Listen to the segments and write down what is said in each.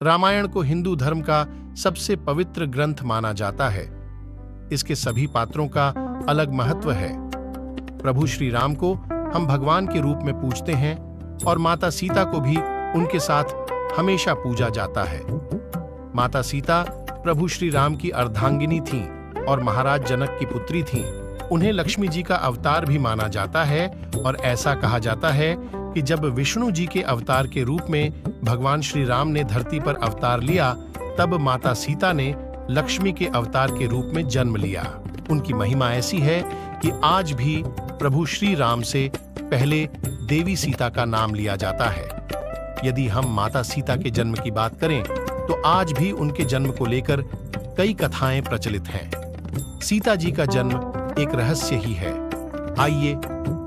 रामायण को हिंदू धर्म का सबसे पवित्र ग्रंथ माना जाता है। इसके सभी पात्रों का अलग महत्व है। प्रभु श्री राम को हम भगवान के रूप में पूजते हैं और माता सीता को भी उनके साथ हमेशा पूजा जाता है। माता सीता प्रभु श्री राम की अर्धांगिनी थीं और महाराज जनक की पुत्री थीं। उन्हें लक्ष्मी जी का अवतार भी माना जाता है और ऐसा कहा जाता है कि जब विष्णु जी के अवतार के रूप में भगवान श्री राम ने धरती पर अवतार लिया, तब माता सीता ने लक्ष्मी के अवतार के रूप में जन्म लिया। उनकी महिमा ऐसी है कि आज भी प्रभु श्री राम से पहले देवी सीता का नाम लिया जाता है। यदि हम माता सीता के जन्म की बात करें तो आज भी उनके जन्म को लेकर कई कथाएं प्रचलित हैं। सीता जी का जन्म एक रहस्य ही है। आइए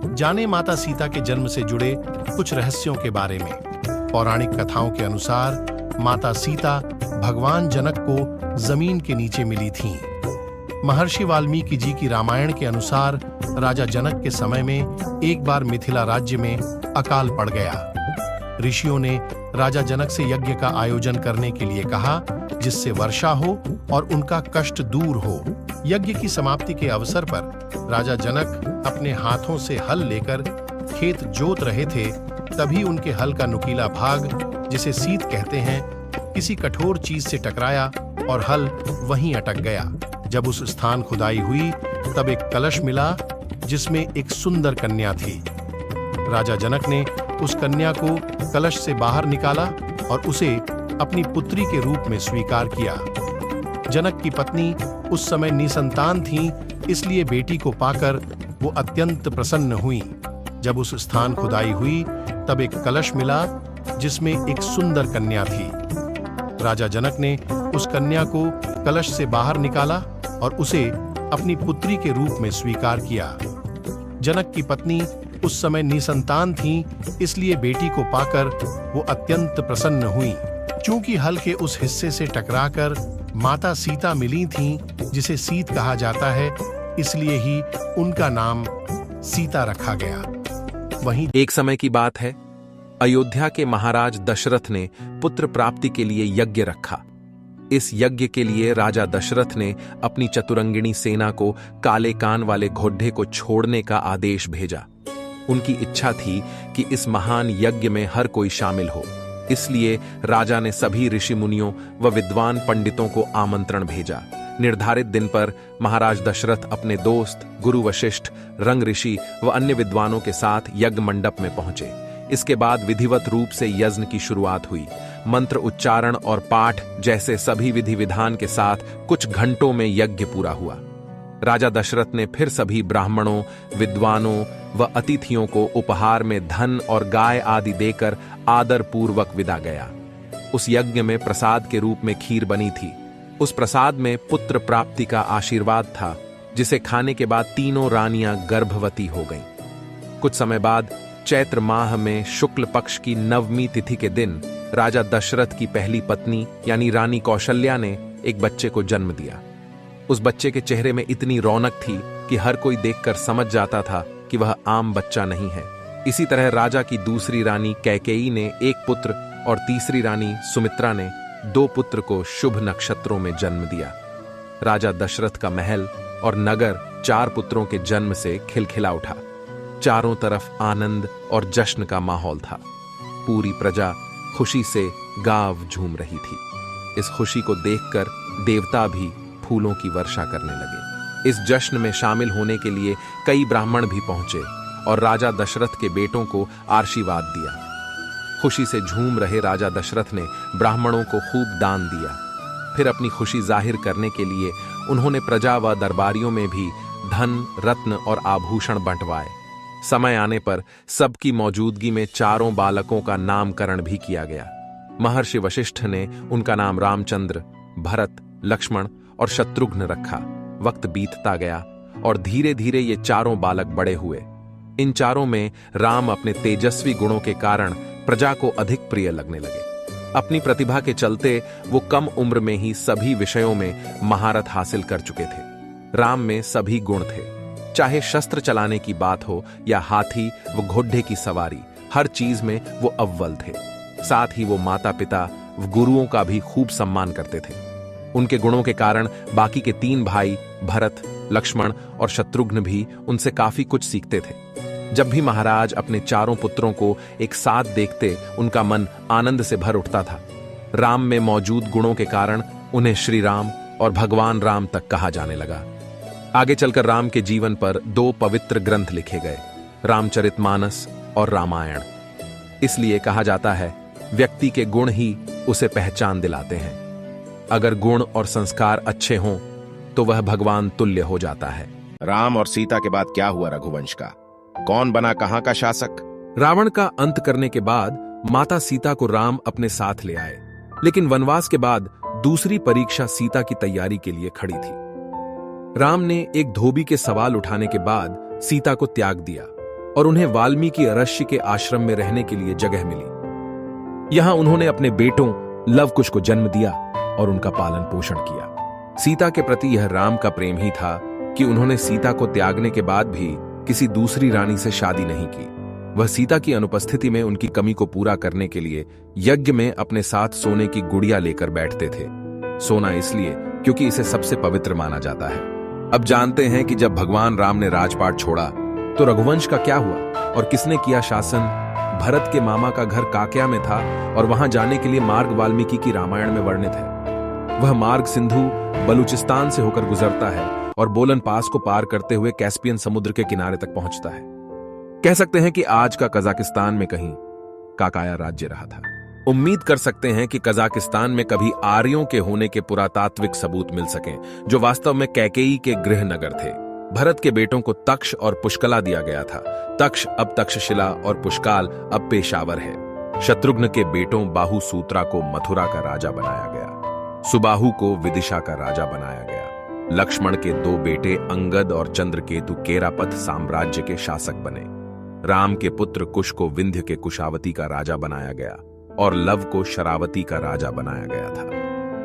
जाने माता सीता के जन्म से जुड़े कुछ रहस्यों के बारे में। पौराणिक कथाओं के अनुसार माता सीता भगवान जनक को जमीन के नीचे मिली थीं। महर्षि वाल्मीकि जी की रामायण के अनुसार राजा जनक के समय में एक बार मिथिला राज्य में अकाल पड़ गया। ऋषियों ने राजा जनक से यज्ञ का आयोजन करने के लिए कहा, जिससे वर्षा हो और उनका कष्ट दूर हो। यज्ञ की समाप्ति के अवसर पर राजा जनक अपने हाथों से हल लेकर खेत जोत रहे थे। तभी उनके हल का नुकीला भाग, जिसे सीत कहते हैं, किसी कठोर चीज से टकराया और हल वहीं अटक गया। जब उस स्थान खुदाई हुई तब एक कलश मिला जिसमें एक सुंदर कन्या थी। राजा जनक ने उस कन्या को कलश से बाहर निकाला और उसे अपनी पुत्री के रूप में स्वीकार किया। जनक की पत्नी उस समय निसंतान थी, इसलिए बेटी को पाकर वो अत्यंत प्रसन्न हुई। जब उस स्थान खुदाई हुई तब एक कलश मिला जिसमें एक सुंदर कन्या थी। राजा जनक ने उस कन्या को कलश से बाहर निकाला और उसे अपनी पुत्री के रूप में स्वीकार किया। जनक की पत्नी उस समय निसंतान थी, इसलिए बेटी को पाकर वो अत्यंत प्रसन्न हुई। चूंकि हल के उस हिस्से से टकराकर माता सीता मिली थीं, जिसे सीत कहा जाता है, इसलिए ही उनका नाम सीता रखा गया। वहीं एक समय की बात है, अयोध्या के महाराज दशरथ ने पुत्र प्राप्ति के लिए यज्ञ रखा। इस यज्ञ के लिए राजा दशरथ ने अपनी चतुरंगिणी सेना को काले कान वाले घोड़े को छोड़ने का आदेश भेजा। उनकी इच्छा थी कि इस महान यज्ञ में हर कोई शामिल हो, इसलिए राजा ने सभी ऋषि मुनियों व विद्वान पंडितों को आमंत्रण भेजा। निर्धारित दिन पर महाराज दशरथ अपने दोस्त गुरु वशिष्ठ, रंग ऋषि व अन्य विद्वानों के साथ यज्ञ मंडप में पहुंचे। इसके बाद विधिवत रूप से यज्ञ की शुरुआत हुई। मंत्र उच्चारण और पाठ जैसे सभी विधि विधान के साथ कुछ घंटों में यज्ञ पूरा हुआ। राजा दशरथ ने फिर सभी ब्राह्मणों, विद्वानों व अतिथियों को उपहार में धन और गाय आदि देकर आदर पूर्वक विदा गया। उस यज्ञ में प्रसाद के रूप में खीर बनी थी। उस प्रसाद में पुत्र प्राप्ति का आशीर्वाद था, जिसे खाने के बाद तीनों रानियां गर्भवती हो गईं। कुछ समय बाद चैत्र माह में शुक्ल पक्ष की नवमी तिथि के दिन राजा दशरथ की पहली पत्नी यानी रानी कौशल्या ने एक बच्चे को जन्म दिया। उस बच्चे के चेहरे में इतनी रौनक थी कि हर कोई देखकर समझ जाता था कि वह आम बच्चा नहीं है। इसी तरह राजा की दूसरी रानी कैकेयी ने एक पुत्र और तीसरी रानी सुमित्रा ने 2 पुत्र को शुभ नक्षत्रों में जन्म दिया। राजा दशरथ का महल और नगर 4 पुत्रों के जन्म से खिलखिला उठा। चारों तरफ आनंद और जश्न का माहौल था। पूरी प्रजा खुशी से गाँव झूम रही थी। इस खुशी को देखकर देवता भी फूलों की वर्षा करने लगे। इस जश्न में शामिल होने के लिए कई ब्राह्मण भी पहुंचे और राजा दशरथ के बेटों को आशीर्वाद दिया। खुशी से झूम रहे राजा दशरथ ने ब्राह्मणों को खूब दान दिया। फिर अपनी खुशी जाहिर करने के लिए उन्होंने प्रजा व दरबारियों में भी धन, रत्न और आभूषण बंटवाए। समय आने पर सबकी मौजूदगी में चारों बालकों का नामकरण भी किया गया। महर्षि वशिष्ठ ने उनका नाम रामचंद्र, भरत, लक्ष्मण और शत्रुघ्न रखा। वक्त बीतता गया और धीरे धीरे ये चारों बालक बड़े हुए। इन चारों में राम अपने तेजस्वी गुणों के कारण प्रजा को अधिक प्रिय लगने लगे। अपनी प्रतिभा के चलते वो कम उम्र में ही सभी विषयों में महारत हासिल कर चुके थे। राम में सभी गुण थे, चाहे शस्त्र चलाने की बात हो या हाथी व घोड़े की सवारी, हर चीज में वो अव्वल थे। साथ ही वो माता पिता गुरुओं का भी खूब सम्मान करते थे। उनके गुणों के कारण बाकी के 3 भाई भरत, लक्ष्मण और शत्रुघ्न भी उनसे काफी कुछ सीखते थे। जब भी महाराज अपने चारों पुत्रों को एक साथ देखते, उनका मन आनंद से भर उठता था। राम में मौजूद गुणों के कारण उन्हें श्री राम और भगवान राम तक कहा जाने लगा। आगे चलकर राम के जीवन पर 2 पवित्र ग्रंथ लिखे गए, रामचरितमानस और रामायण। इसलिए कहा जाता है, व्यक्ति के गुण ही उसे पहचान दिलाते हैं। अगर गुण और संस्कार अच्छे हों तो वह भगवान तुल्य हो जाता है। राम और सीता के बाद क्या हुआ रघुवंश का? कौन बना कहां का शासक? रावण का अंत करने के बाद माता सीता को राम अपने साथ ले आए, लेकिन वनवास के बाद दूसरी परीक्षा सीता की तैयारी के लिए खड़ी थी। राम ने एक धोबी के सवाल उठाने के बाद सीता को त्याग दिया और उन्हें वाल्मीकि अरण्य के आश्रम में रहने के लिए जगह मिली। यहां उन्होंने अपने बेटों लव कुश को जन्म दिया और उनका पालन पोषण किया। सीता के प्रति यह राम का प्रेम ही था कि उन्होंने सीता को त्यागने के बाद भी किसी दूसरी रानी से शादी नहीं की। वह सीता की अनुपस्थिति में उनकी कमी को पूरा करने के लिए यज्ञ में अपने साथ सोने की गुड़िया लेकर बैठते थे। सोना इसलिए क्योंकि इसे सबसे पवित्र माना जाता है। अब जानते हैं कि जब भगवान राम ने राजपाट छोड़ा तो रघुवंश का क्या हुआ और किसने किया शासन। भरत के मामा का घर काक्या में था और वहां जाने के लिए मार्ग वाल्मीकि की रामायण में वर्णित है। वह मार्ग सिंधु बलूचिस्तान से होकर गुजरता है और बोलन पास को पार करते हुए कैस्पियन समुद्र के किनारे तक पहुंचता है। कह सकते हैं कि आज का कजाकिस्तान में कहीं काकाया राज्य रहा था। उम्मीद कर सकते हैं कि कजाकिस्तान में कभी आर्यों के होने के पुरातात्विक सबूत मिल सकें, जो वास्तव में कैकेयी के गृह नगर थे। भरत के बेटों को तक्ष और पुष्कला दिया गया था। तक्ष अब तक्षशिला और पुष्काल अब पेशावर है। शत्रुघ्न के बेटों बाहुसूत्रा को मथुरा का राजा बनाया गया। सुबाहु को विदिशा का राजा बनाया गया। लक्ष्मण के 2 बेटे अंगद और चंद्रकेतु केरापथ साम्राज्य के शासक बने। राम के पुत्र कुश को विंध्य के कुशावती का राजा बनाया गया और लव को शरावती का राजा बनाया गया था।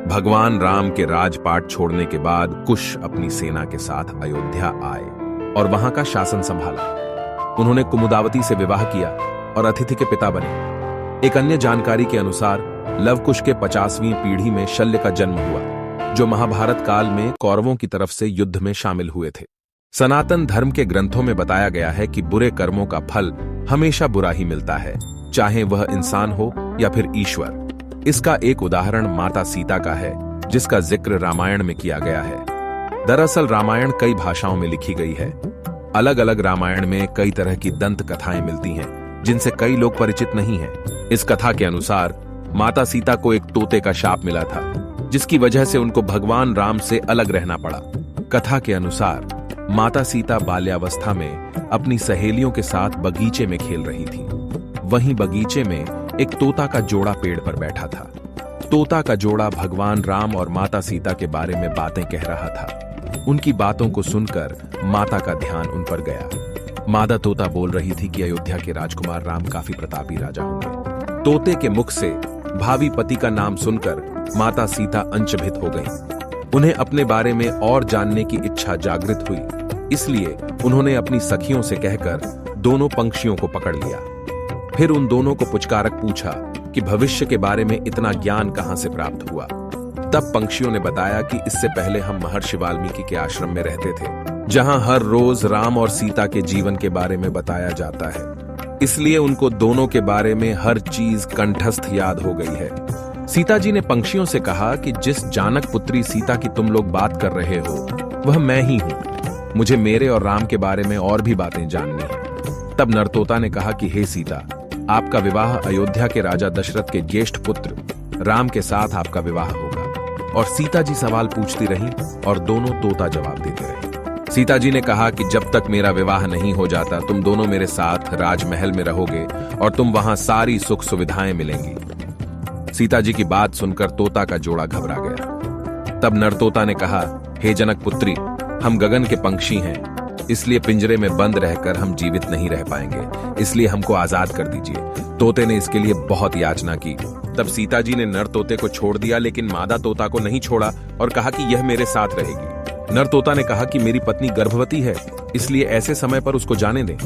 भगवान राम के राजपाट छोड़ने के बाद कुश अपनी सेना के साथ अयोध्या आए और वहां का शासन संभाला। उन्होंने कुमुदावती से विवाह किया और अतिथि के पिता बने। एक अन्य जानकारी के अनुसार लवकुश के 50वीं पीढ़ी में शल्य का जन्म हुआ, जो महाभारत काल में कौरवों की तरफ से युद्ध में शामिल हुए थे। सनातन धर्म के ग्रंथों में बताया गया है कि बुरे कर्मों का फल हमेशा बुरा ही मिलता है, चाहे वह इंसान हो या फिर ईश्वर। इसका एक उदाहरण माता सीता का है, जिसका जिक्र रामायण में किया गया है। दरअसल रामायण कई भाषाओं में लिखी गई है। अलग अलग रामायण में कई तरह की दंत कथाएं मिलती हैं, जिनसे कई लोग परिचित नहीं हैं। इस कथा के अनुसार माता सीता को एक तोते का शाप मिला था, जिसकी वजह से उनको भगवान राम से अलग रहना पड़ा। कथा के अनुसार माता सीता बाल्यावस्था में अपनी सहेलियों के साथ बगीचे में खेल रही थी। वहीं बगीचे में एक तोता का जोड़ा पेड़ पर बैठा था। तोता का जोड़ा भगवान राम और माता सीता के बारे में बातें कह रहा था। उनकी बातों को सुनकर माता का ध्यान उन पर गया। मादा तोता बोल रही थी कि अयोध्या के राजकुमार राम काफी प्रतापी राजा होंगे। तोते के मुख से भावी पति का नाम सुनकर माता सीता अंचभित हो गईं। उन्हें अपने बारे में और जानने की इच्छा जागृत हुई, इसलिए उन्होंने अपनी सखियों से कहकर दोनों पंक्षियों को पकड़ लिया। फिर उन दोनों को पुचकारक पूछा कि भविष्य के बारे में इतना ज्ञान कहां से प्राप्त हुआ। तब पंक्षियों ने बताया कि इससे पहले हम महर्षि वाल्मीकि के आश्रम में रहते थे, जहां हर रोज राम और सीता के जीवन के बारे में बताया जाता है। इसलिए उनको दोनों के बारे में हर चीज कंठस्थ याद हो गई है। सीता जी ने पंक्षियों से कहा कि जिस जानक पुत्री सीता की तुम लोग बात कर रहे हो, वह मैं ही हूं। मुझे मेरे और राम के बारे में और भी बातें जाननी है। तब नरतोता ने कहा कि हे सीता, आपका विवाह अयोध्या के राजा दशरथ के ज्येष्ठ पुत्र राम के साथ आपका विवाह होगा। और सीता जी सवाल पूछती रही और दोनों तोता जवाब देते रहे। सीता जी ने कहा कि जब तक मेरा विवाह नहीं हो जाता, तुम दोनों मेरे साथ राजमहल में रहोगे और तुम वहां सारी सुख सुविधाएं मिलेंगी। सीता जी की बात सुनकर तोता का जोड़ा घबरा गया। तब नरतोता ने कहा, हे जनक पुत्री, हम गगन के पंक्षी हैं, इसलिए पिंजरे में बंद रहकर हम जीवित नहीं रह पाएंगे, इसलिए हमको आजाद कर दीजिए। तोते ने इसके लिए बहुत याचना की। तब सीता जी ने नर तोते को छोड़ दिया, लेकिन मादा तोता को नहीं छोड़ा और कहा कि यह मेरे साथ रहेगी। नर तोता ने कहा कि मेरी पत्नी गर्भवती है, इसलिए ऐसे समय पर उसको जाने दें।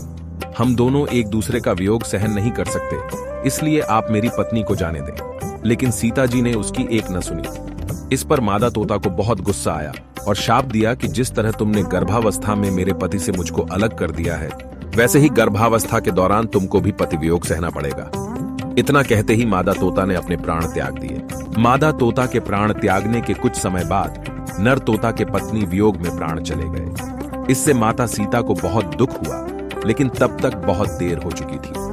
हम दोनों एक दूसरे का वियोग सहन नहीं कर सकते, इसलिए आप मेरी पत्नी को जाने दें। लेकिन सीता जी ने उसकी एक न सुनी। इस पर मादा तोता को बहुत गुस्सा आया और शाप दिया कि जिस तरह तुमने गर्भावस्था में मेरे पति से मुझको अलग कर दिया है, वैसे ही गर्भावस्था के दौरान तुमको भी पति वियोग सहना पड़ेगा। इतना कहते ही मादा तोता ने अपने प्राण त्याग दिए। मादा तोता के प्राण त्यागने के कुछ समय बाद नर तोता के पत्नी वियोग में प्राण चले गए। इससे माता सीता को बहुत दुख हुआ, लेकिन तब तक बहुत देर हो चुकी थी।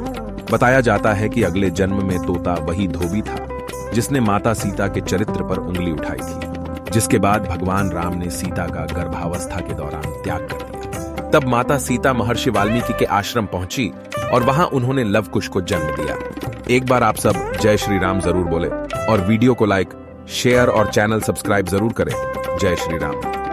बताया जाता है कि अगले जन्म में तोता वही धोबी था जिसने माता सीता के चरित्र पर उंगली उठाई थी, जिसके बाद भगवान राम ने सीता का गर्भावस्था के दौरान त्याग कर दिया। तब माता सीता महर्षि वाल्मीकि के आश्रम पहुंची और वहां उन्होंने लव कुश को जन्म दिया। एक बार आप सब जय श्री राम जरूर बोले और वीडियो को लाइक, शेयर और चैनल सब्सक्राइब जरूर करें। जय श्री राम।